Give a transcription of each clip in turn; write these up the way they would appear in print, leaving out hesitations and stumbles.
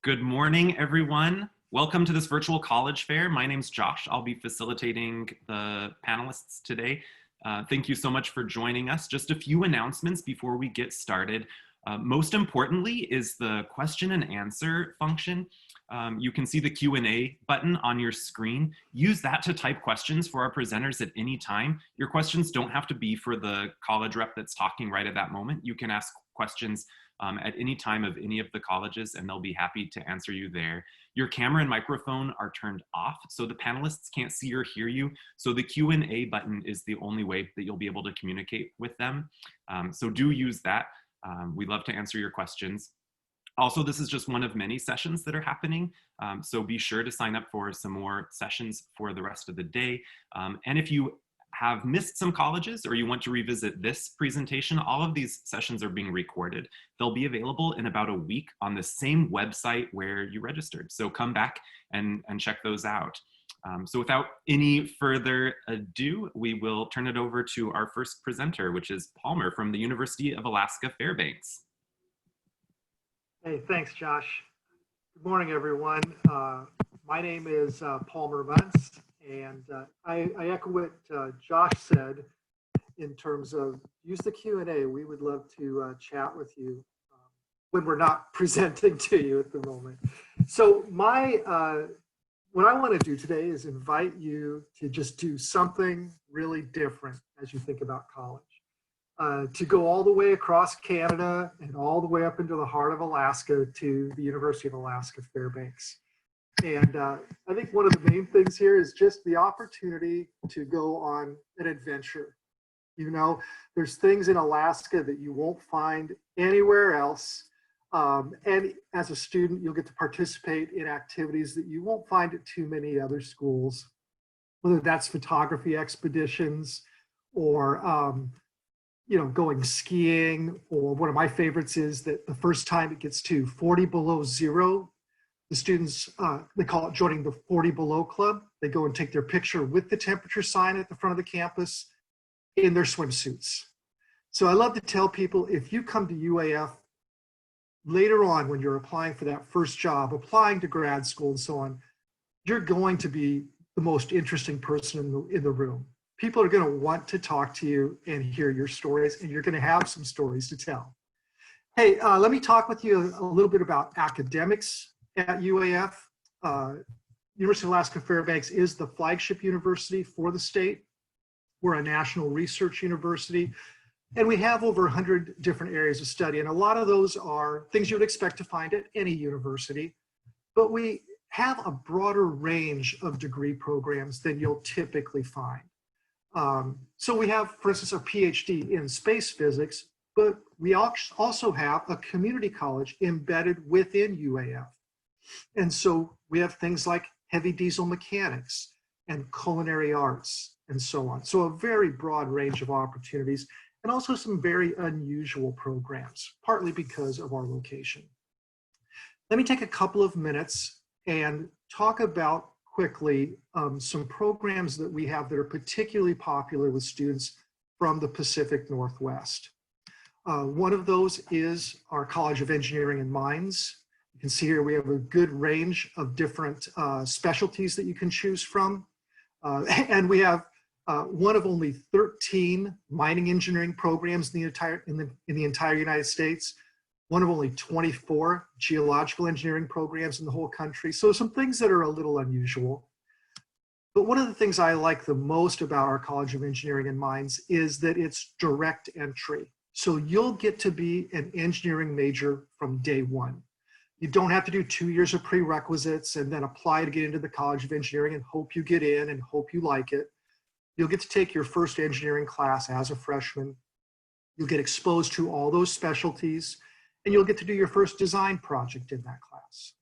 Good morning, everyone. Welcome to this virtual college fair. My name's Josh. I'll be facilitating the panelists today. Thank you so much for joining us. Just a few announcements before we get started. Most importantly is the question and answer function. You can see the Q&A button on your screen. Use that to type questions for our presenters at any time. Your questions don't have to be for the college rep that's talking right at that moment. You can ask questions at any time of any of the colleges, and they'll be happy to answer you there. Your camera and microphone are turned off, so the panelists can't see or hear you. So the Q&A button is the only way that you'll be able to communicate with them. So do use that. We love to answer your questions. Also, this is just one of many sessions that are happening, so be sure to sign up for some more sessions for the rest of the day. And if you have missed some colleges or you want to revisit this presentation, all of these sessions are being recorded. They'll be available in about a week on the same website where you registered. So come back and check those out. So without any further ado, we will turn it over to our first presenter, which is Palmer from the University of Alaska Fairbanks. Hey, thanks, Josh. Good morning, everyone. My name is Palmer Muntz, and I echo what Josh said in terms of use the Q&A. We would love to chat with you when we're not presenting to you at the moment. So what I want to do today is invite you to just do something really different as you think about college. To go all the way across Canada and all the way up into the heart of Alaska to the University of Alaska Fairbanks. And I think one of the main things here is just the opportunity to go on an adventure. You know, there's things in Alaska that you won't find anywhere else. And as a student, you'll get to participate in activities that you won't find at too many other schools, whether that's photography expeditions or you know, going skiing, or one of my favorites is that the first time it gets to 40 below zero, the students, they call it joining the 40 below club. They go and take their picture with the temperature sign at the front of the campus in their swimsuits. So I love to tell people, if you come to UAF later on when you're applying for that first job, applying to grad school and so on, you're going to be the most interesting person in the room. People are going to want to talk to you and hear your stories, and you're going to have some stories to tell. Hey, let me talk with you a little bit about academics at UAF. University of Alaska Fairbanks is the flagship university for the state. We're a national research university, and we have over 100 different areas of study, and a lot of those are things you would expect to find at any university, but we have a broader range of degree programs than you'll typically find. So we have, for instance, a PhD in space physics, but we also have a community college embedded within UAF. And so we have things like heavy diesel mechanics and culinary arts and so on. So a very broad range of opportunities, and also some very unusual programs, partly because of our location. Let me take a couple of minutes and talk about quickly some programs that we have that are particularly popular with students from the Pacific Northwest. One of those is our College of Engineering and Mines. You can see here we have a good range of different specialties that you can choose from. And we have one of only 13 mining engineering programs in the entire United States. One of only 24 geological engineering programs in the whole country. So some things that are a little unusual. But one of the things I like the most about our College of Engineering and Mines is that it's direct entry. So you'll get to be an engineering major from day one. You don't have to do 2 years of prerequisites and then apply to get into the College of Engineering and hope you get in and hope you like it. You'll get to take your first engineering class as a freshman. You'll get exposed to all those specialties, and you'll get to do your first design project in that class.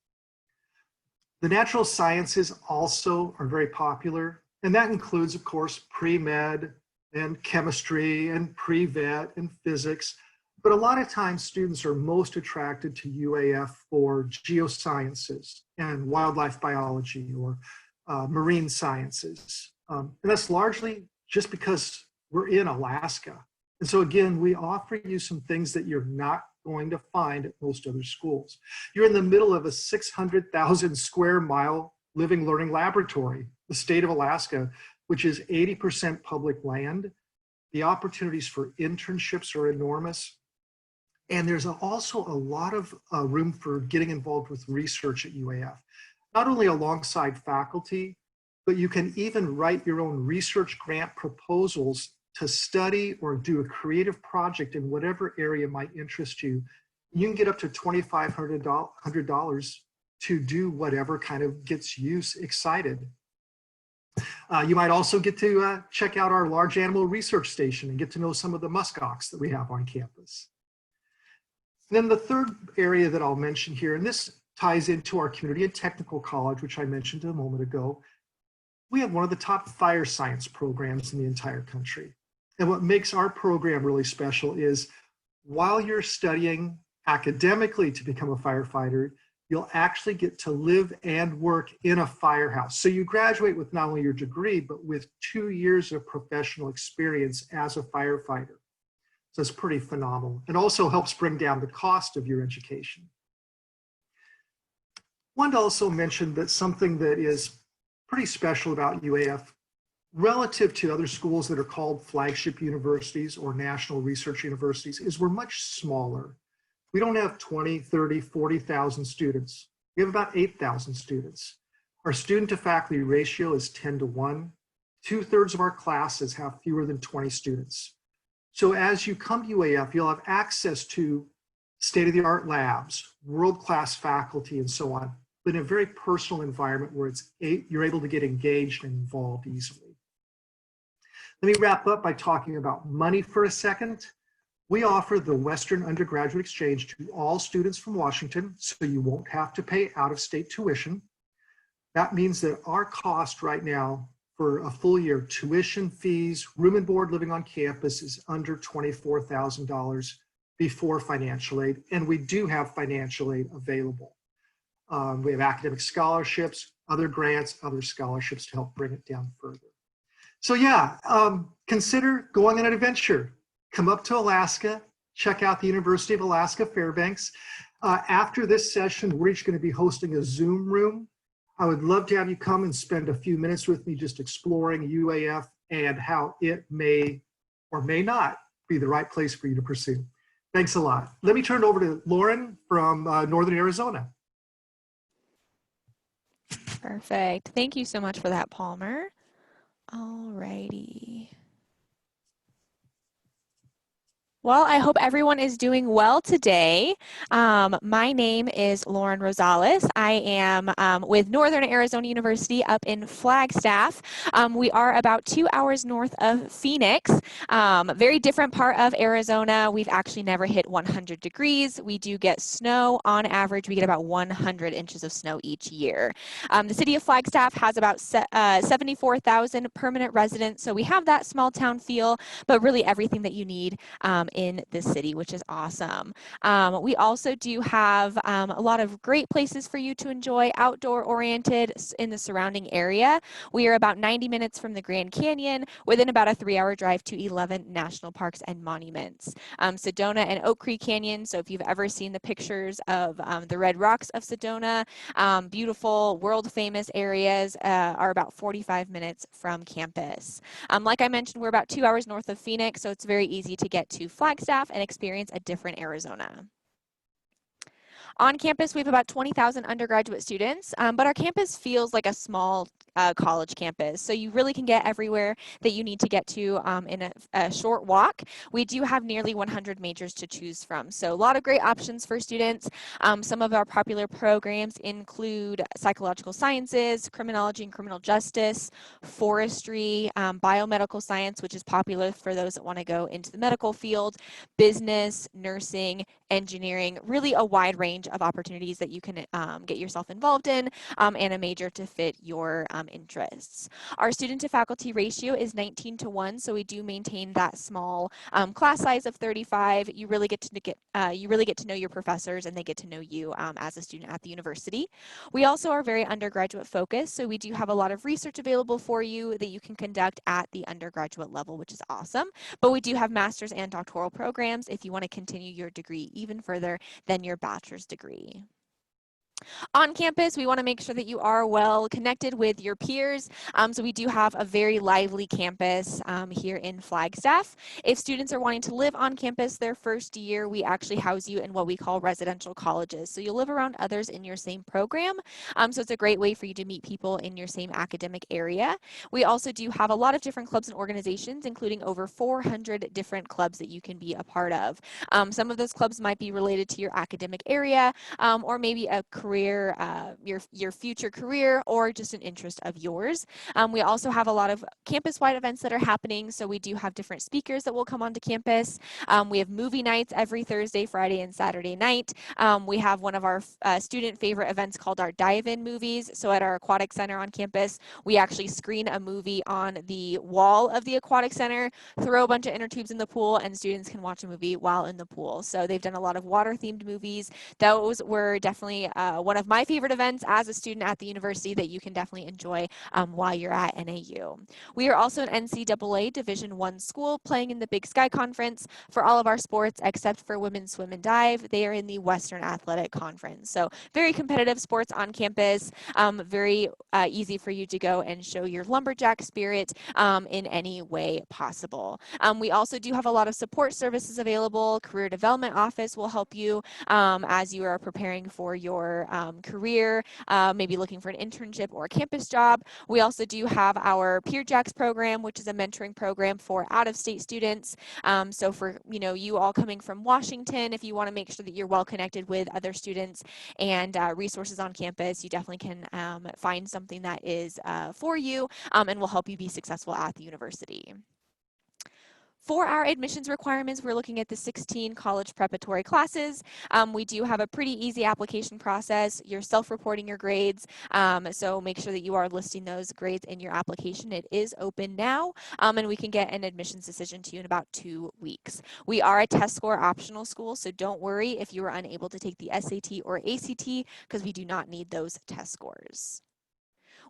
The natural sciences also are very popular, and that includes, of course, pre-med and chemistry and pre-vet and physics. But a lot of times students are most attracted to UAF for geosciences and wildlife biology or marine sciences. And that's largely just because we're in Alaska. And so again, we offer you some things that you're not going to find at most other schools. You're in the middle of a 600,000 square mile living learning laboratory, the state of Alaska, which is 80% public land. The opportunities for internships are enormous. And there's also a lot of room for getting involved with research at UAF, not only alongside faculty, but you can even write your own research grant proposals to study or do a creative project in whatever area might interest you. You can get up to $2,500 to do whatever kind of gets you excited. You might also get to check out our large animal research station and get to know some of the muskox that we have on campus. And then the third area that I'll mention here, and this ties into our community and technical college, which I mentioned a moment ago. We have one of the top fire science programs in the entire country. And what makes our program really special is while you're studying academically to become a firefighter, you'll actually get to live and work in a firehouse. So you graduate with not only your degree, but with 2 years of professional experience as a firefighter. So it's pretty phenomenal. It also helps bring down the cost of your education. Wanted to also mention that something that is pretty special about UAF relative to other schools that are called flagship universities or national research universities is we're much smaller. We don't have 20, 30, 40,000 students. We have about 8,000 students. Our student to faculty ratio is 10 to 1. 2/3 of our classes have fewer than 20 students. So as you come to UAF, you'll have access to state-of-the-art labs, world-class faculty, and so on, but in a very personal environment where you're able to get engaged and involved easily. Let me wrap up by talking about money for a second. We offer the Western Undergraduate Exchange to all students from Washington, so you won't have to pay out-of-state tuition. That means that our cost right now for a full year, tuition, fees, room and board living on campus is under $24,000 before financial aid, and we do have financial aid available. We have academic scholarships, other grants, other scholarships to help bring it down further. So yeah, consider going on an adventure. Come up to Alaska, check out the University of Alaska Fairbanks. After this session, we're each going to be hosting a Zoom room. I would love to have you come and spend a few minutes with me just exploring UAF and how it may or may not be the right place for you to pursue. Thanks a lot. Let me turn it over to Lauren from Northern Arizona. Perfect. Thank you so much for that, Palmer. All righty. Well, I hope everyone is doing well today. My name is Lauren Rosales. I am with Northern Arizona University up in Flagstaff. We are about 2 hours north of Phoenix, very different part of Arizona. We've actually never hit 100 degrees. We do get snow. On average, we get about 100 inches of snow each year. The city of Flagstaff has about 74,000 permanent residents, so we have that small town feel, but really everything that you need in this city, which is awesome. We also do have a lot of great places for you to enjoy, outdoor oriented in the surrounding area. We are about 90 minutes from the Grand Canyon, within about a 3-hour drive to 11 national parks and monuments. Sedona and Oak Creek Canyon, so if you've ever seen the pictures of the red rocks of Sedona, beautiful world famous areas are about 45 minutes from campus. Like I mentioned, we're about 2 hours north of Phoenix, so it's very easy to get to Flagstaff and experience a different Arizona. On campus, we have about 20,000 undergraduate students, but our campus feels like a small college campus. So you really can get everywhere that you need to get to in a short walk. We do have nearly 100 majors to choose from. So a lot of great options for students. Some of our popular programs include psychological sciences, criminology and criminal justice, forestry, biomedical science, which is popular for those that want to go into the medical field, business, nursing, engineering, really a wide range of opportunities that you can get yourself involved in and a major to fit your interests. Our student to faculty ratio is 19 to 1, so we do maintain that small class size of 35. You really get to know your professors and they get to know you as a student at the university. We also are very undergraduate focused, so we do have a lot of research available for you that you can conduct at the undergraduate level, which is awesome. But we do have master's and doctoral programs if you want to continue your degree even further than your bachelor's degree. On campus, we want to make sure that you are well connected with your peers. So we do have a very lively campus here in Flagstaff. If students are wanting to live on campus their first year, we actually house you in what we call residential colleges. So you'll live around others in your same program. So it's a great way for you to meet people in your same academic area. We also do have a lot of different clubs and organizations, including over 400 different clubs that you can be a part of. Some of those clubs might be related to your academic area, or maybe a career, your future career, or just an interest of yours. We also have a lot of campus-wide events that are happening. So we do have different speakers that will come onto campus. We have movie nights every Thursday, Friday, and Saturday night. We have one of our student favorite events called our dive-in movies. So at our aquatic center on campus, we actually screen a movie on the wall of the aquatic center, throw a bunch of inner tubes in the pool, and students can watch a movie while in the pool. So they've done a lot of water-themed movies. Those were definitely one of my favorite events as a student at the university that you can definitely enjoy while you're at NAU. We are also an NCAA Division I school playing in the Big Sky Conference for all of our sports except for women's swim and dive. They are in the Western Athletic Conference. So very competitive sports on campus, very easy for you to go and show your lumberjack spirit in any way possible. We also do have a lot of support services available. Career Development Office will help you as you are preparing for your career, maybe looking for an internship or a campus job. We also do have our Peer Jacks program, which is a mentoring program for out-of-state students. So for you all coming from Washington, if you want to make sure that you're well connected with other students and resources on campus, you definitely can find something that is for you and will help you be successful at the university. For our admissions requirements, we're looking at the 16 college preparatory classes. We do have a pretty easy application process. You're self-reporting your grades, so make sure that you are listing those grades in your application. It is open now, and we can get an admissions decision to you in about 2 weeks. We are a test score optional school, so don't worry if you are unable to take the SAT or ACT, because we do not need those test scores.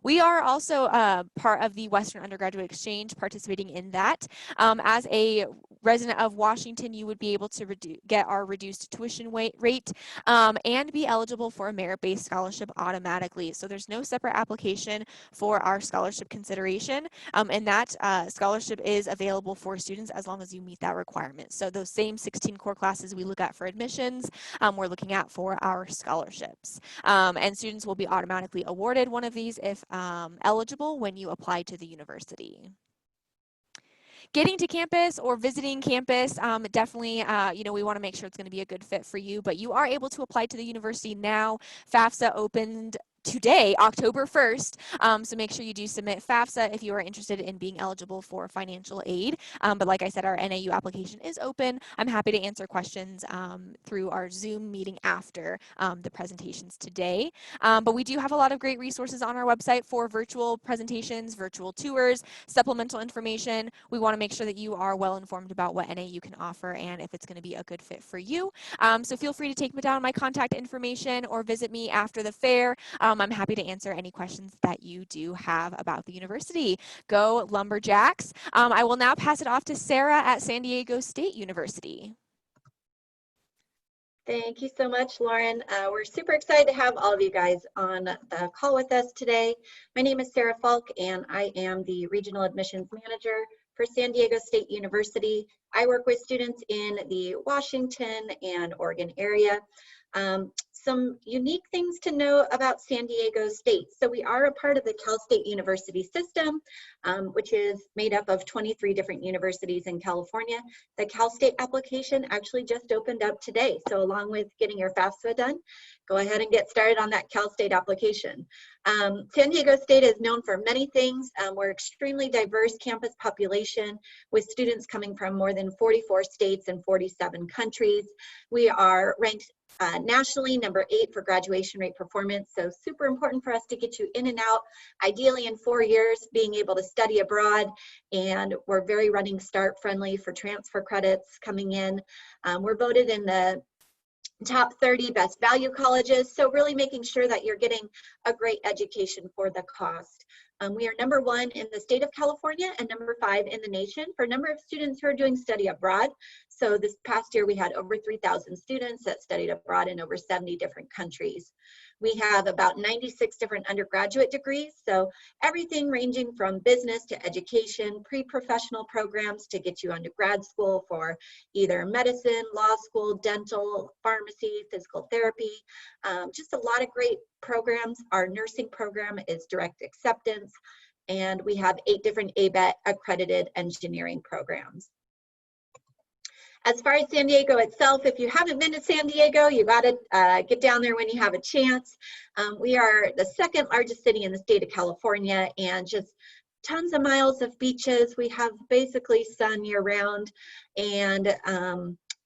We are also part of the Western Undergraduate Exchange, participating in that. As a resident of Washington, you would be able to get our reduced tuition rate and be eligible for a merit-based scholarship automatically. So there's no separate application for our scholarship consideration, and that scholarship is available for students as long as you meet that requirement. So those same 16 core classes we look at for admissions, we're looking at for our scholarships. And students will be automatically awarded one of these if eligible when you apply to the university. Getting to campus or visiting campus, definitely, we want to make sure it's going to be a good fit for you, but you are able to apply to the university now. FAFSA opened today, October 1st. So make sure you do submit FAFSA if you are interested in being eligible for financial aid. But like I said, our NAU application is open. I'm happy to answer questions through our Zoom meeting after the presentations today. But we do have a lot of great resources on our website for virtual presentations, virtual tours, supplemental information. We want to make sure that you are well informed about what NAU can offer and if it's going to be a good fit for you. So feel free to take down my contact information or visit me after the fair. I'm happy to answer any questions that you do have about the university. Go Lumberjacks. I will now pass it off to Sarah at San Diego State University. Thank you so much, Lauren. We're super excited to have all of you guys on the call with us today. My name is Sarah Falk, and I am the Regional Admissions Manager for San Diego State University. I work with students in the Washington and Oregon area. Some unique things to know about San Diego State. So we are a part of the Cal State University system, which is made up of 23 different universities in California. The Cal State application actually just opened up today. So along with getting your FAFSA done, go ahead and get started on that Cal State application. San Diego State is known for many things. We're extremely diverse campus population with students coming from more than 44 states and 47 countries. We are ranked nationally number 8 for graduation rate performance. So super important for us to get you in and out, ideally in 4 years, being able to study abroad. And we're very running start friendly for transfer credits coming in. We're voted in the top 30 best value colleges. So really making sure that you're getting a great education for the cost. We are number 1 in the state of California and number 5 in the nation for number of students who are doing study abroad. So this past year, we had over 3,000 students that studied abroad in over 70 different countries. We have about 96 different undergraduate degrees, so everything ranging from business to education, pre-professional programs to get you into grad school for either medicine, law school, dental, pharmacy, physical therapy, just a lot of great programs. Our nursing program is direct acceptance, and we have 8 different ABET accredited engineering programs. As far as San Diego itself, if you haven't been to San Diego, you got to get down there when you have a chance. We are the 2nd largest city in the state of California, and just tons of miles of beaches. We have basically sun year round, and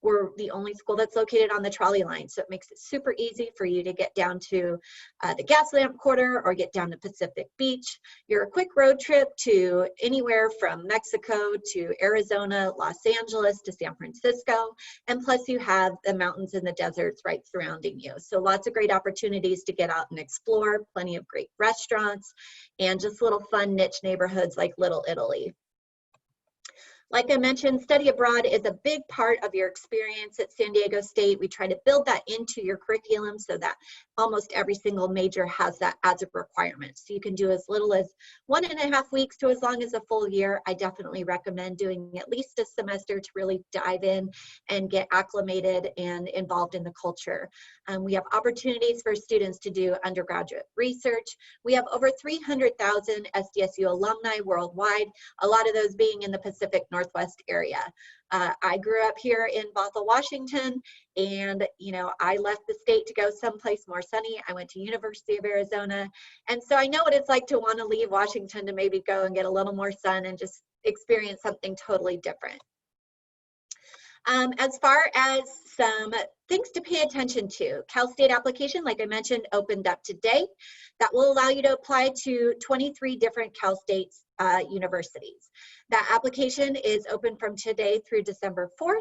we're the only school that's located on the trolley line, so it makes it super easy for you to get down to the Gaslamp Quarter or get down to Pacific Beach. You're a quick road trip to anywhere from Mexico to Arizona, Los Angeles to San Francisco, and plus you have the mountains and the deserts right surrounding you. So lots of great opportunities to get out and explore, plenty of great restaurants, and just little fun niche neighborhoods like Little Italy. Like I mentioned, study abroad is a big part of your experience at San Diego State. We try to build that into your curriculum so that almost every single major has that as a requirement. So you can do as little as 1.5 weeks to as long as a full year. I definitely recommend doing at least a semester to really dive in and get acclimated and involved in the culture. We have opportunities for students to do undergraduate research. We have over 300,000 SDSU alumni worldwide, a lot of those being in the Pacific Northwest area. I grew up here in Bothell, Washington, and I left the state to go someplace more sunny. I went to University of Arizona, and so I know what it's like to want to leave Washington to maybe go and get a little more sun and just experience something totally different. As far as some things to pay attention to, Cal State application, like I mentioned, opened up today. That will allow you to apply to 23 different Cal State universities. That application is open from today through December 4th.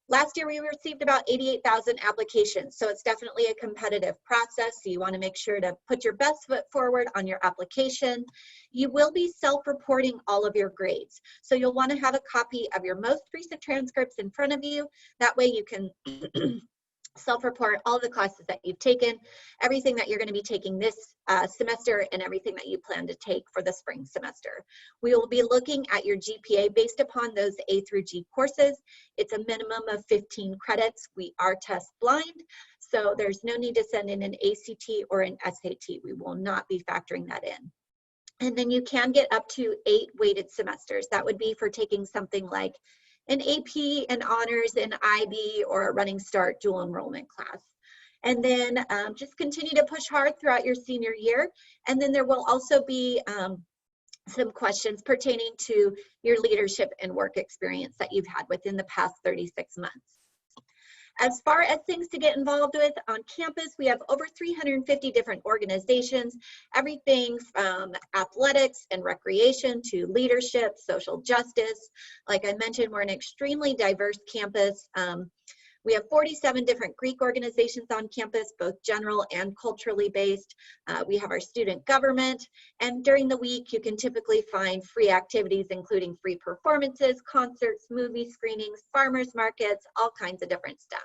Last year, we received about 88,000 applications, so it's definitely a competitive process. So you want to make sure to put your best foot forward on your application. You will be self-reporting all of your grades. So you'll want to have a copy of your most recent transcripts in front of you. That way you can self-report all the classes that you've taken, everything that you're going to be taking this semester, and everything that you plan to take for the spring semester. We will be looking at your GPA based upon those A through G courses. It's a minimum of 15 credits. We are test blind, so there's no need to send in an ACT or an SAT. We will not be factoring that in. And then you can get up to 8 weighted semesters. That would be for taking something like an AP, an honors, an IB, or a running start dual enrollment class. And then just continue to push hard throughout your senior year. And then there will also be some questions pertaining to your leadership and work experience that you've had within the past 36 months. As far as things to get involved with on campus, we have over 350 different organizations, everything from athletics and recreation to leadership, social justice. Like I mentioned, we're an extremely diverse campus. We have 47 different Greek organizations on campus, both general and culturally based. We have our student government, and during the week, you can typically find free activities, including free performances, concerts, movie screenings, farmers markets, all kinds of different stuff.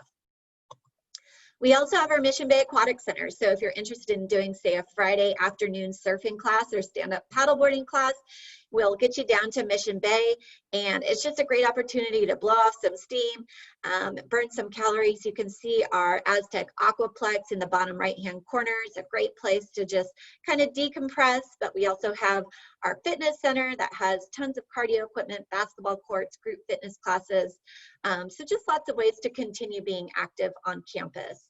We also have our Mission Bay Aquatic Center. So if you're interested in doing, say, a Friday afternoon surfing class or stand-up paddleboarding class, we'll get you down to Mission Bay. And it's just a great opportunity to blow off some steam, burn some calories. You can see our Aztec Aquaplex in the bottom right-hand corner. It's a great place to just kind of decompress. But we also have our fitness center that has tons of cardio equipment, basketball courts, group fitness classes. So just lots of ways to continue being active on campus.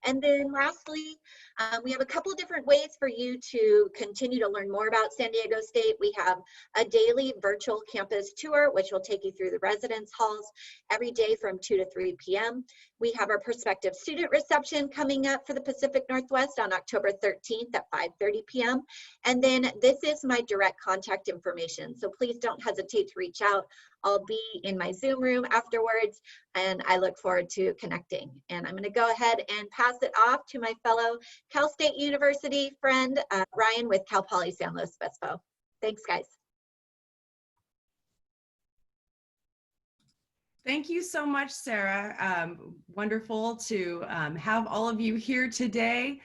And then lastly, we have a couple of different ways for you to continue to learn more about San Diego State. We have a daily virtual campus tour, which will take you through the residence halls every day from 2 to 3 p.m. We have our prospective student reception coming up for the Pacific Northwest on October 13th at 5:30 p.m. And then this is my direct contact information, so please don't hesitate to reach out. I'll be in my Zoom room afterwards, and I look forward to connecting. And I'm going to go ahead and pass it off to my fellow Cal State University friend, Ryan with Cal Poly San Luis Obispo. Thanks, guys. Thank you so much, Sarah. Wonderful to have all of you here today.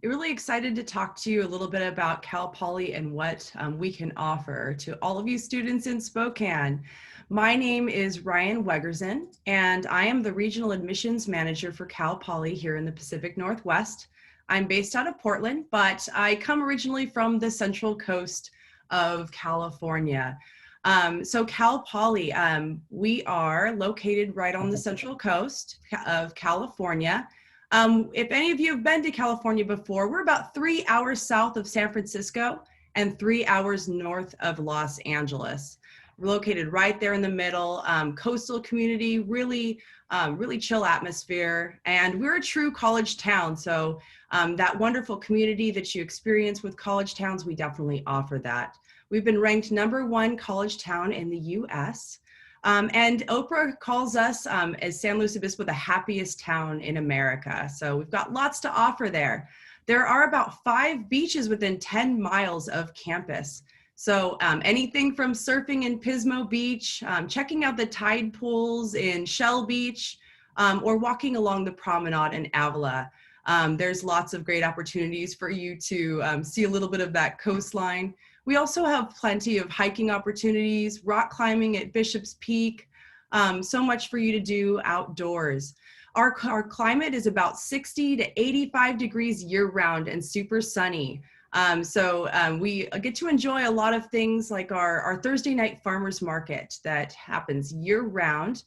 Really excited to talk to you a little bit about Cal Poly and what we can offer to all of you students in Spokane. My name is Ryan Wegerson, and I am the Regional Admissions Manager for Cal Poly here in the Pacific Northwest. I'm based out of Portland, but I come originally from the Central Coast of California. So Cal Poly, we are located right on the Central Coast of California. If any of you have been to California before, we're about 3 hours south of San Francisco and 3 hours north of Los Angeles. We're located right there in the middle, coastal community, really chill atmosphere. And we're a true college town. So that wonderful community that you experience with college towns, we definitely offer that. We've been ranked #1 college town in the US. And Oprah calls us as San Luis Obispo the happiest town in America. So we've got lots to offer there. There are about 5 beaches within 10 miles of campus. So anything from surfing in Pismo Beach, checking out the tide pools in Shell Beach, or walking along the promenade in Avila. There's lots of great opportunities for you to see a little bit of that coastline. We also have plenty of hiking opportunities, rock climbing at Bishop's Peak, so much for you to do outdoors. Our climate is about 60 to 85 degrees year-round and super sunny. So we get to enjoy a lot of things like our Thursday night farmers market that happens year-round.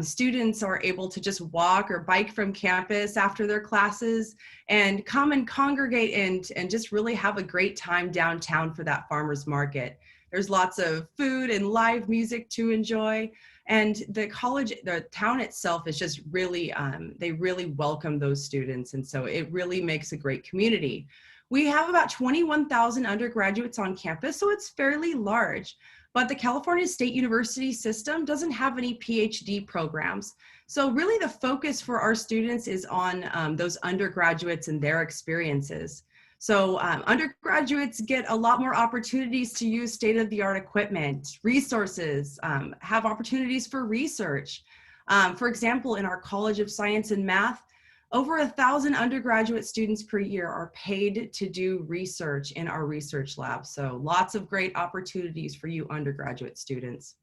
Students are able to just walk or bike from campus after their classes and come and congregate and just really have a great time downtown for that farmers market. There's lots of food and live music to enjoy. And the town itself is just really, they really welcome those students. And so it really makes a great community. We have about 21,000 undergraduates on campus, so it's fairly large. But the California State University system doesn't have any PhD programs. So really the focus for our students is on those undergraduates and their experiences. So undergraduates get a lot more opportunities to use state-of-the-art equipment, resources, have opportunities for research. For example, in our College of Science and Math, over 1,000 undergraduate students per year are paid to do research in our research lab. So lots of great opportunities for you undergraduate students.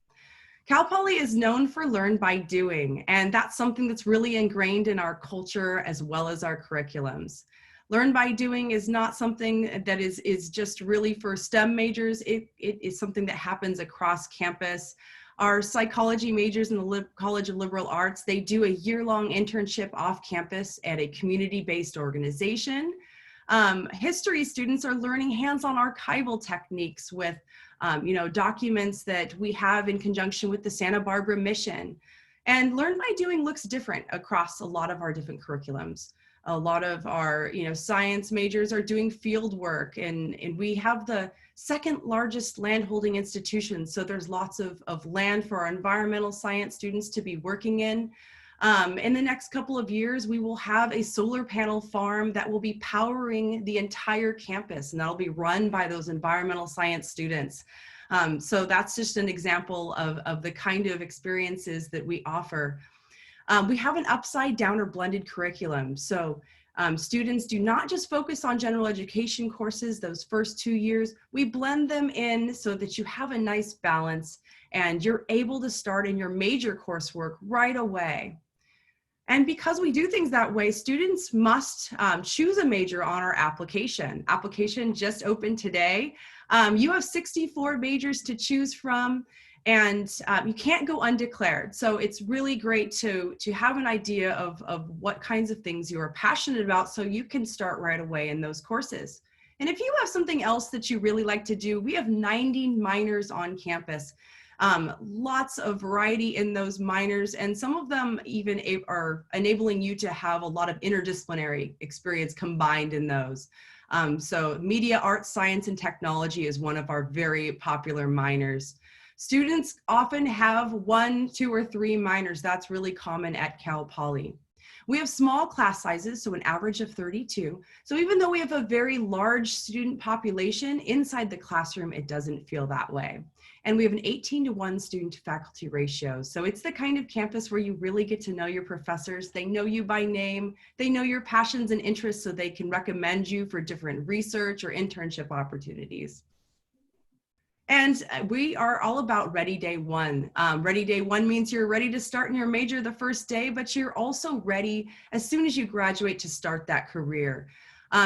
Cal Poly is known for learn by doing, and that's something that's really ingrained in our culture as well as our curriculums. Learn by doing is not something that is just really for STEM majors. It is something that happens across campus. Our psychology majors in the College of Liberal Arts, they do a year-long internship off campus at a community-based organization. History students are learning hands-on archival techniques with documents that we have in conjunction with the Santa Barbara mission. And learn by doing looks different across a lot of our different curriculums. A lot of our science majors are doing field work, and we have the second largest landholding institution. So there's lots of land for our environmental science students to be working in. In the next couple of years, we will have a solar panel farm that will be powering the entire campus, and that'll be run by those environmental science students. So that's just an example of the kind of experiences that we offer. We have an upside down or blended curriculum. So students do not just focus on general education courses those first 2 years. We blend them in so that you have a nice balance and you're able to start in your major coursework right away. And because we do things that way, students must choose a major on our application. Application just opened today. You have 64 majors to choose from, and you can't go undeclared. So it's really great to have an idea of what kinds of things you are passionate about so you can start right away in those courses. And if you have something else that you really like to do, we have 90 minors on campus. Lots of variety in those minors, and some of them even are enabling you to have a lot of interdisciplinary experience combined in those. So media, arts, science, and technology is one of our very popular minors. Students often have 1, 2, or 3 minors. That's really common at Cal Poly. We have small class sizes, so an average of 32. So even though we have a very large student population, inside the classroom, it doesn't feel that way. And we have an 18-to-1 student to faculty ratio. So it's the kind of campus where you really get to know your professors. They know you by name. They know your passions and interests, so they can recommend you for different research or internship opportunities. And we are all about ready day one. Ready day one means you're ready to start in your major the first day, but you're also ready as soon as you graduate to start that career.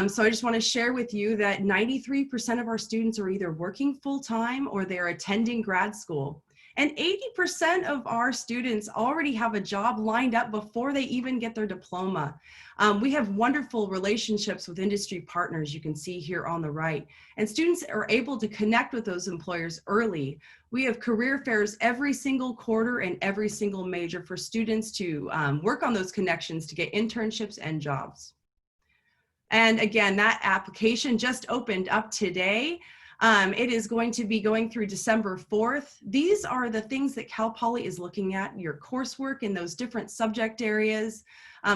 So I just want to share with you that 93% of our students are either working full-time or they're attending grad school. And 80% of our students already have a job lined up before they even get their diploma. We have wonderful relationships with industry partners, you can see here on the right. And students are able to connect with those employers early. We have career fairs every single quarter and every single major for students to work on those connections to get internships and jobs. And again, that application just opened up today. It is going to be going through December 4th. These are the things that Cal Poly is looking at, your coursework in those different subject areas.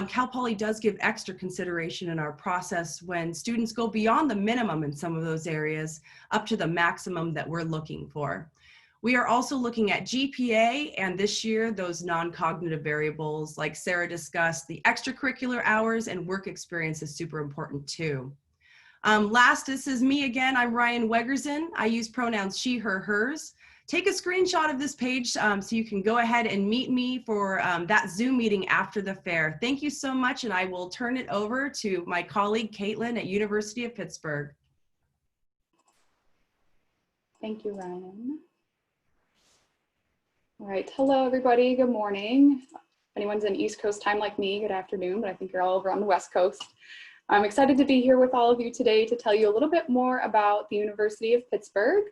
Cal Poly does give extra consideration in our process when students go beyond the minimum in some of those areas up to the maximum that we're looking for. We are also looking at GPA, and this year, those non-cognitive variables, like Sarah discussed, the extracurricular hours and work experience is super important too. Last, this is me again. I'm Ryan Wegerson. I use pronouns she, her, hers. Take a screenshot of this page so you can go ahead and meet me for that Zoom meeting after the fair. Thank you so much, and I will turn it over to my colleague, Caitlin at University of Pittsburgh. Thank you, Ryan. All right, hello everybody, good morning. If anyone's in East Coast time like me, good afternoon, but I think you're all over on the West Coast. I'm excited to be here with all of you today to tell you a little bit more about the University of Pittsburgh.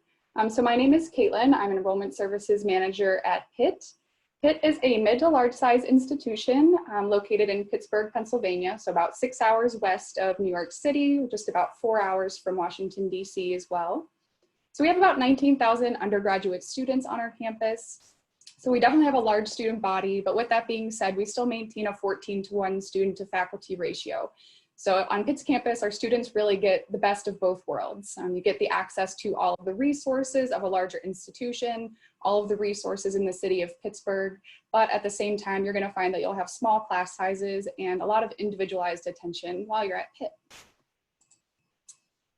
So my name is Caitlin. I'm an Enrollment Services Manager at Pitt. Pitt is a mid to large size institution located in Pittsburgh, Pennsylvania, so about 6 hours west of New York City, just about 4 hours from Washington, D.C. as well. So we have about 19,000 undergraduate students on our campus. So we definitely have a large student body, but with that being said, we still maintain a 14-to-1 student to faculty ratio. So on Pitt's campus, our students really get the best of both worlds. You get the access to all of the resources of a larger institution, all of the resources in the city of Pittsburgh, but at the same time, you're gonna find that you'll have small class sizes and a lot of individualized attention while you're at Pitt.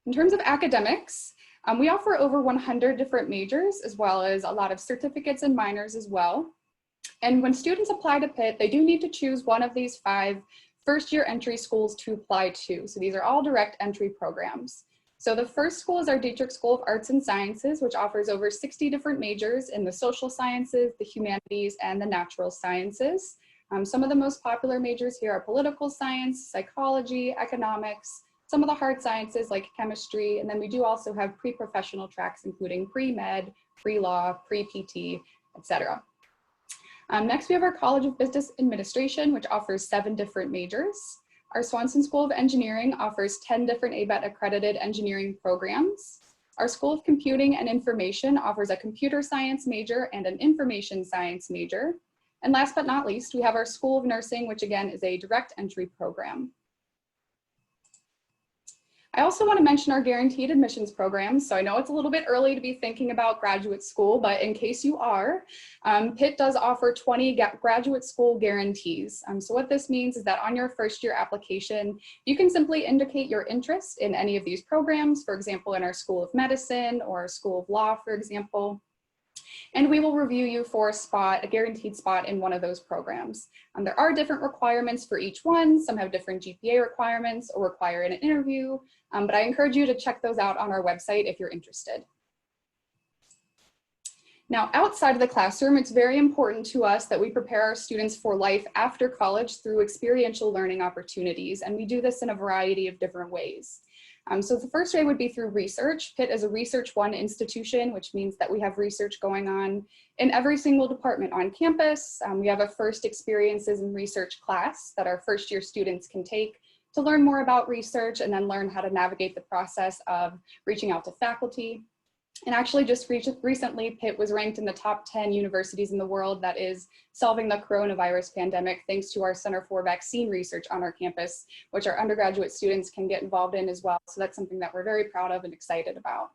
In terms of academics, we offer over 100 different majors, as well as a lot of certificates and minors as well. And when students apply to Pitt, they do need to choose one of these 5 first-year entry schools to apply to. So these are all direct entry programs. So the first school is our Dietrich School of Arts and Sciences, which offers over 60 different majors in the social sciences, the humanities, and the natural sciences. Some of the most popular majors here are political science, psychology, economics, some of the hard sciences like chemistry, and then we do also have pre-professional tracks, including pre-med, pre-law, pre-PT, etc. Next, we have our College of Business Administration, which offers 7 different majors. Our Swanson School of Engineering offers 10 different ABET accredited engineering programs. Our School of Computing and Information offers a computer science major and an information science major. And last but not least, we have our School of Nursing, which again is a direct entry program. I also want to mention our guaranteed admissions program. So I know it's a little bit early to be thinking about graduate school, but in case you are, Pitt does offer 20 graduate school guarantees. So what this means is that on your first year application, you can simply indicate your interest in any of these programs, for example, in our School of Medicine or School of Law, for example. And we will review you for a guaranteed spot in one of those programs. There are different requirements for each one. Some have different GPA requirements or require an interview, but I encourage you to check those out on our website if you're interested. Now, outside of the classroom, it's very important to us that we prepare our students for life after college through experiential learning opportunities, and we do this in a variety of different ways. So the first way would be through research. Pitt is a Research 1 institution, which means that we have research going on in every single department on campus. We have a first experiences in research class that our first year students can take to learn more about research and then learn how to navigate the process of reaching out to faculty. And actually just recently, Pitt was ranked in the top 10 universities in the world that is solving the coronavirus pandemic, thanks to our Center for Vaccine Research on our campus, which our undergraduate students can get involved in as well. So that's something that we're very proud of and excited about.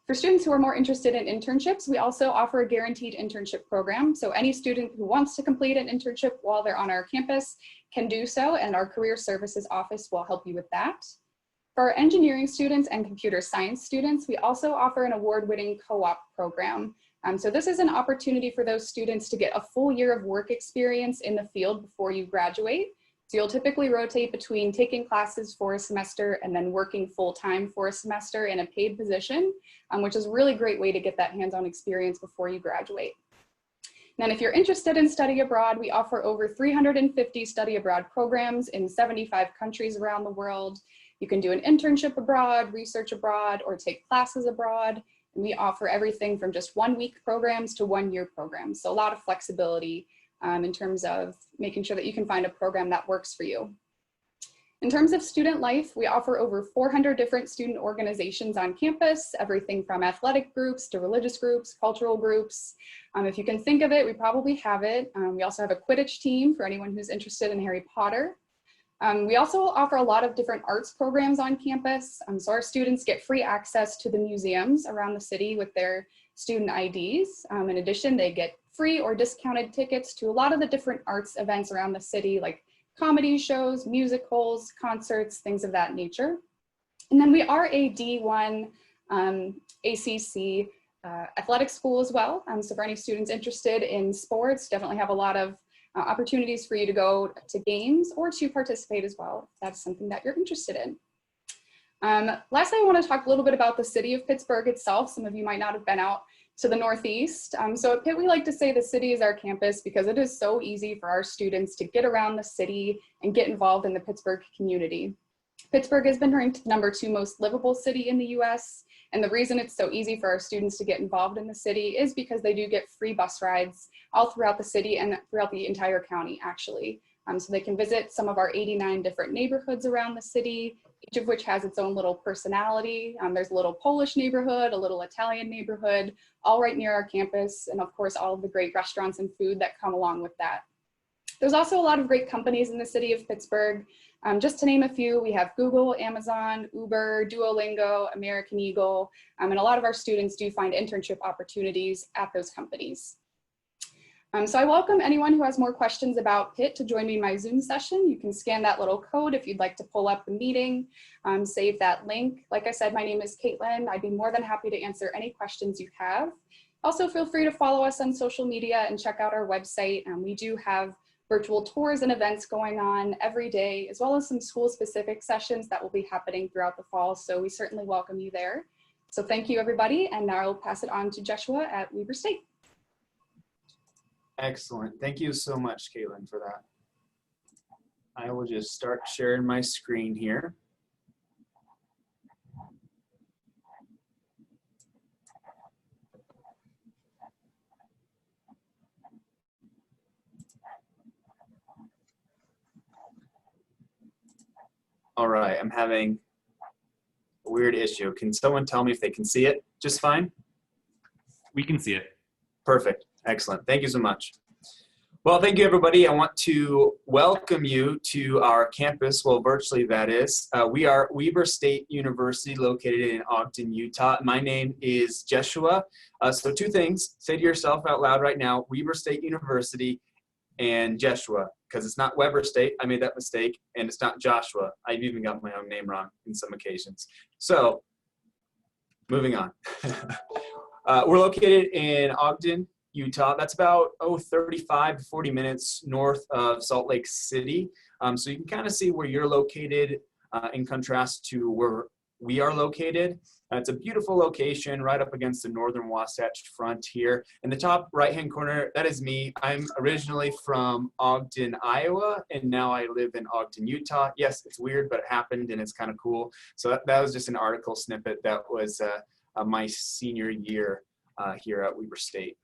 For students who are more interested in internships, we also offer a guaranteed internship program. So any student who wants to complete an internship while they're on our campus can do so, and our Career Services Office will help you with that. For our engineering students and computer science students, we also offer an award-winning co-op program. So this is an opportunity for those students to get a full year of work experience in the field before you graduate. So you'll typically rotate between taking classes for a semester and then working full-time for a semester in a paid position, which is a really great way to get that hands-on experience before you graduate. And then if you're interested in study abroad, we offer over 350 study abroad programs in 75 countries around the world. You can do an internship abroad, research abroad, or take classes abroad. And we offer everything from just 1-week programs to 1-year programs. So a lot of flexibility in terms of making sure that you can find a program that works for you. In terms of student life, we offer over 400 different student organizations on campus, everything from athletic groups to religious groups, cultural groups. If you can think of it, we probably have it. We also have a Quidditch team for anyone who's interested in Harry Potter. We also offer a lot of different arts programs on campus. So our students get free access to the museums around the city with their student IDs. In addition, they get free or discounted tickets to a lot of the different arts events around the city, like comedy shows, musicals, concerts, things of that nature. And then we are a D1 ACC athletic school as well. So for any students interested in sports, definitely have a lot of opportunities for you to go to games or to participate as well, if that's something that you're interested in. Lastly, I want to talk a little bit about the city of Pittsburgh itself. Some of you might not have been out to the Northeast. So at Pitt, we like to say the city is our campus because it is so easy for our students to get around the city and get involved in the Pittsburgh community. Pittsburgh has been ranked the #2 most livable city in the US. And the reason it's so easy for our students to get involved in the city is because they do get free bus rides all throughout the city and throughout the entire county, actually. So they can visit some of our 89 different neighborhoods around the city, each of which has its own little personality. There's a little Polish neighborhood, a little Italian neighborhood, all right near our campus. And of course, all of the great restaurants and food that come along with that. There's also a lot of great companies in the city of Pittsburgh. Just to name a few, we have Google, Amazon, Uber, Duolingo, American Eagle, and a lot of our students do find internship opportunities at those companies. So I welcome anyone who has more questions about Pitt to join me in my Zoom session. You can scan that little code if you'd like to pull up the meeting, save that link. Like I said, my name is Caitlin. I'd be more than happy to answer any questions you have. Also, feel free to follow us on social media and check out our website. We do have virtual tours and events going on every day, as well as some school-specific sessions that will be happening throughout the fall. So we certainly welcome you there. So thank you, everybody. And now I'll pass it on to Joshua at Weber State. Excellent. Thank you so much, Caitlin, for that. I will just start sharing my screen here. All right, I'm having a weird issue. Can someone tell me if they can see it just fine? We can see it. Perfect. Excellent. Thank you so much. Well, thank you, everybody. I want to welcome you to our campus, well, virtually that is. We are Weber State University, located in Ogden, Utah. My name is Joshua. So two things. Say to yourself out loud right now, Weber State University and Joshua, because it's not Weber State. I made that mistake. And it's not Joshua. I've even got my own name wrong in some occasions. So moving on. We're located in Ogden, Utah. That's about 35 to 40 minutes north of Salt Lake City. So you can kind of see where you're located in contrast to where we are located. It's a beautiful location right up against the northern Wasatch Front here. In the top right-hand corner, that is me. I'm originally from Ogden, Iowa, and now I live in Ogden, Utah. Yes, it's weird, but it happened and it's kind of cool. So that was just an article snippet that was my senior year here at Weber State.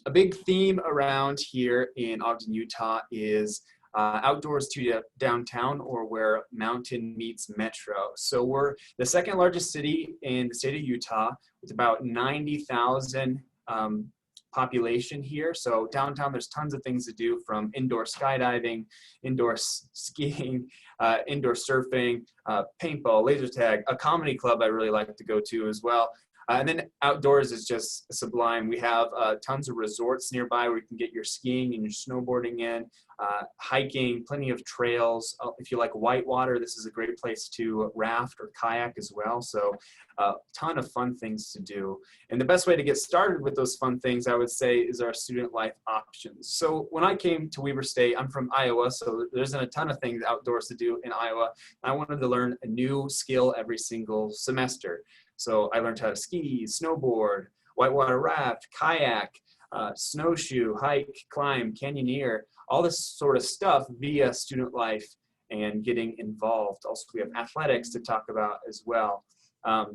A big theme around here in Ogden, Utah is outdoors to downtown, or where mountain meets metro. So we're the second largest city in the state of Utah with about 90,000 population here. So downtown, there's tons of things to do, from indoor skydiving, indoor skiing, indoor surfing, paintball, laser tag, a comedy club I really like to go to as well. And then outdoors is just sublime. We have tons of resorts nearby where you can get your skiing and your snowboarding in, hiking, plenty of trails. If you like whitewater, this is a great place to raft or kayak as well. So a ton of fun things to do. And the best way to get started with those fun things, I would say, is our student life options. So when I came to Weber State, I'm from Iowa, so there isn't a ton of things outdoors to do in Iowa. I wanted to learn a new skill every single semester. So I learned how to ski, snowboard, whitewater raft, kayak, snowshoe, hike, climb, canyoneer, all this sort of stuff via student life and getting involved. Also, we have athletics to talk about as well. I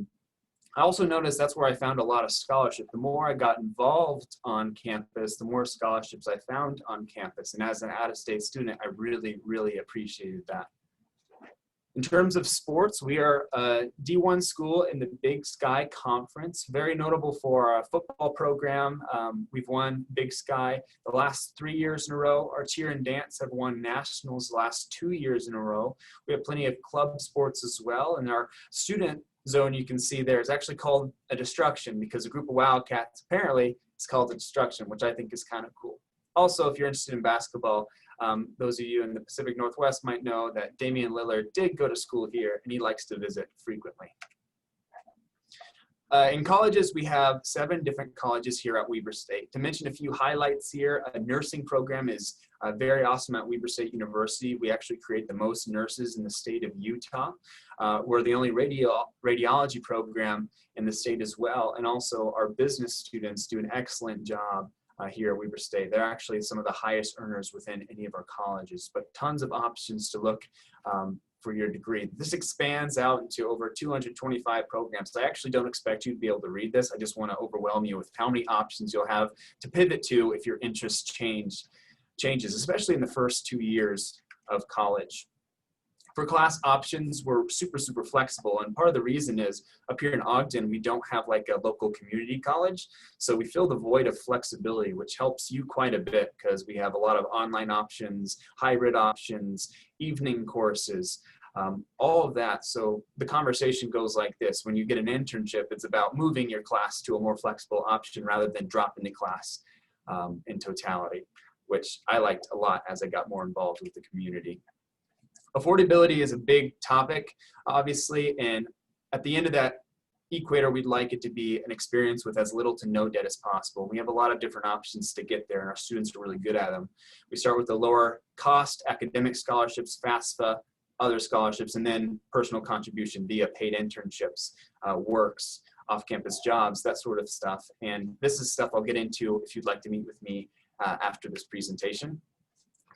also noticed that's where I found a lot of scholarship. The more I got involved on campus, the more scholarships I found on campus. And as an out-of-state student, I really, really appreciated that. In terms of sports, we are a D1 school in the Big Sky Conference, very notable for our football program. We've won Big Sky the last 3 years in a row. Our cheer and dance have won nationals the last 2 years in a row. We have plenty of club sports as well. And our student zone you can see there is actually called a Destruction, because a group of Wildcats apparently is called a Destruction, which I think is kind of cool. Also, if you're interested in basketball, those of you in the Pacific Northwest might know that Damian Lillard did go to school here, and he likes to visit frequently. In colleges, we have 7 different colleges here at Weber State. To mention a few highlights here, a nursing program is very awesome at Weber State University. We actually create the most nurses in the state of Utah. We're the only radiology program in the state as well, and also our business students do an excellent job here at Weber State. They're actually some of the highest earners within any of our colleges, but tons of options to look for your degree. This expands out into over 225 programs. I actually don't expect you to be able to read this. I just want to overwhelm you with how many options you'll have to pivot to if your interests changes, especially in the first 2 years of college. For class options, we're super flexible, and part of the reason is up here in Ogden, we don't have like a local community college, so we fill the void of flexibility, which helps you quite a bit because we have a lot of online options, hybrid options, evening courses, all of that. So the conversation goes like this: when you get an internship, it's about moving your class to a more flexible option rather than dropping the class in totality, which I liked a lot as I got more involved with the community. Affordability is a big topic, obviously, and at the end of that equator, we'd like it to be an experience with as little to no debt as possible. We have a lot of different options to get there, and our students are really good at them. We start with the lower cost academic scholarships, FAFSA, other scholarships, and then personal contribution via paid internships, works, off-campus jobs, that sort of stuff. And this is stuff I'll get into if you'd like to meet with me after this presentation.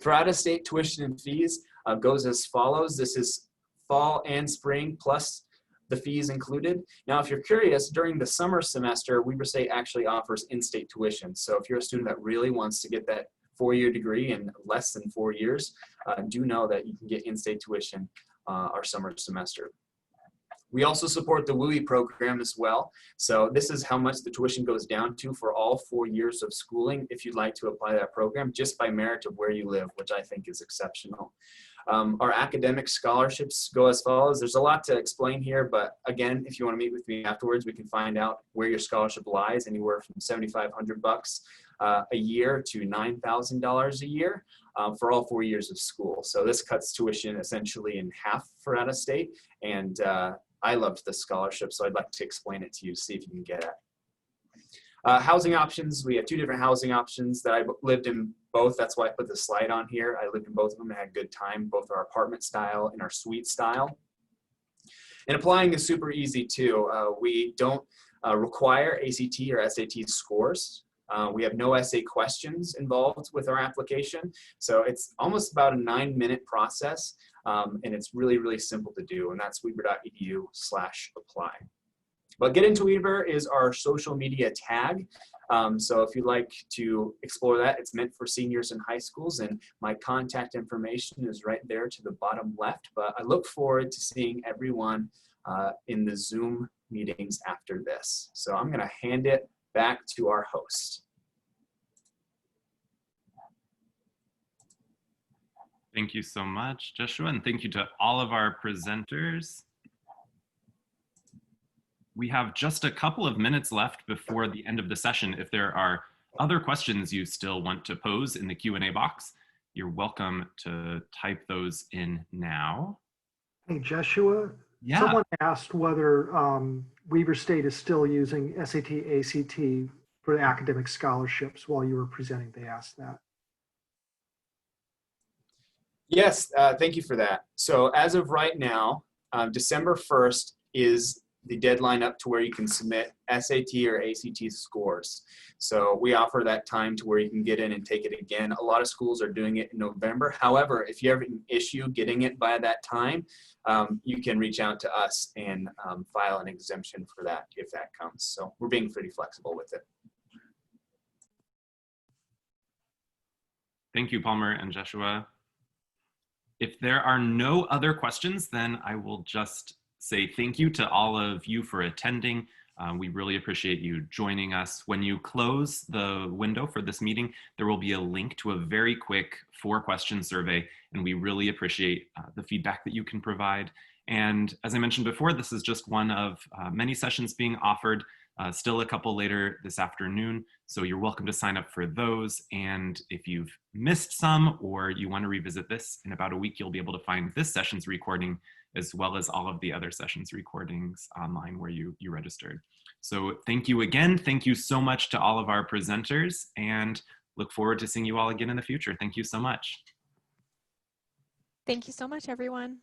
For out-of-state tuition and fees, goes as follows. This is fall and spring plus the fees included. Now, if you're curious, during the summer semester, Weber State actually offers in-state tuition. So if you're a student that really wants to get that 4-year degree in less than 4 years, do know that you can get in-state tuition our summer semester. We also support the WUI program as well. So this is how much the tuition goes down to for all 4 years of schooling if you'd like to apply that program, just by merit of where you live, which I think is exceptional. Our academic scholarships go as follows. There's a lot to explain here, but again, if you want to meet with me afterwards, we can find out where your scholarship lies, anywhere from $7,500 a year to $9,000 a year for all 4 years of school. So this cuts tuition essentially in half for out of state, and I loved the scholarship, so I'd like to explain it to you, see if you can get it. Housing options, we have 2 different housing options that I lived in both. That's why I put the slide on here. I lived in both of them and had a good time, both our apartment style and our suite style. And applying is super easy too. We don't require ACT or SAT scores. We have no essay questions involved with our application. So it's almost about a 9-minute process. And it's really, really simple to do. And that's weber.edu/apply. But Get Into Weaver is our social media tag. So if you'd like to explore that, it's meant for seniors in high schools, and my contact information is right there to the bottom left. But I look forward to seeing everyone in the Zoom meetings after this. So I'm going to hand it back to our host. Thank you so much, Joshua, and thank you to all of our presenters. We have just a couple of minutes left before the end of the session. If there are other questions you still want to pose in the Q&A box, you're welcome to type those in now. Hey, Joshua, Yeah. someone asked whether Weber State is still using SAT, ACT for academic scholarships while you were presenting. They asked that. Yes, thank you for that. So as of right now, December 1st is the deadline up to where you can submit SAT or ACT scores. So we offer that time to where you can get in and take it again. A lot of schools are doing it in November. However, if you have an issue getting it by that time, you can reach out to us and file an exemption for that if that comes. So we're being pretty flexible with it. Thank you, Palmer and Joshua. If there are no other questions, then I will just say thank you to all of you for attending. We really appreciate you joining us. When you close the window for this meeting, there will be a link to a very quick 4-question survey, and we really appreciate the feedback that you can provide. And as I mentioned before, this is just one of many sessions being offered, still a couple later this afternoon, so you're welcome to sign up for those. And if you've missed some or you want to revisit this, in about a week, you'll be able to find this session's recording as well as all of the other sessions recordings online where you registered. So thank you again. Thank you so much to all of our presenters, and look forward to seeing you all again in the future. Thank you so much. Thank you so much, everyone.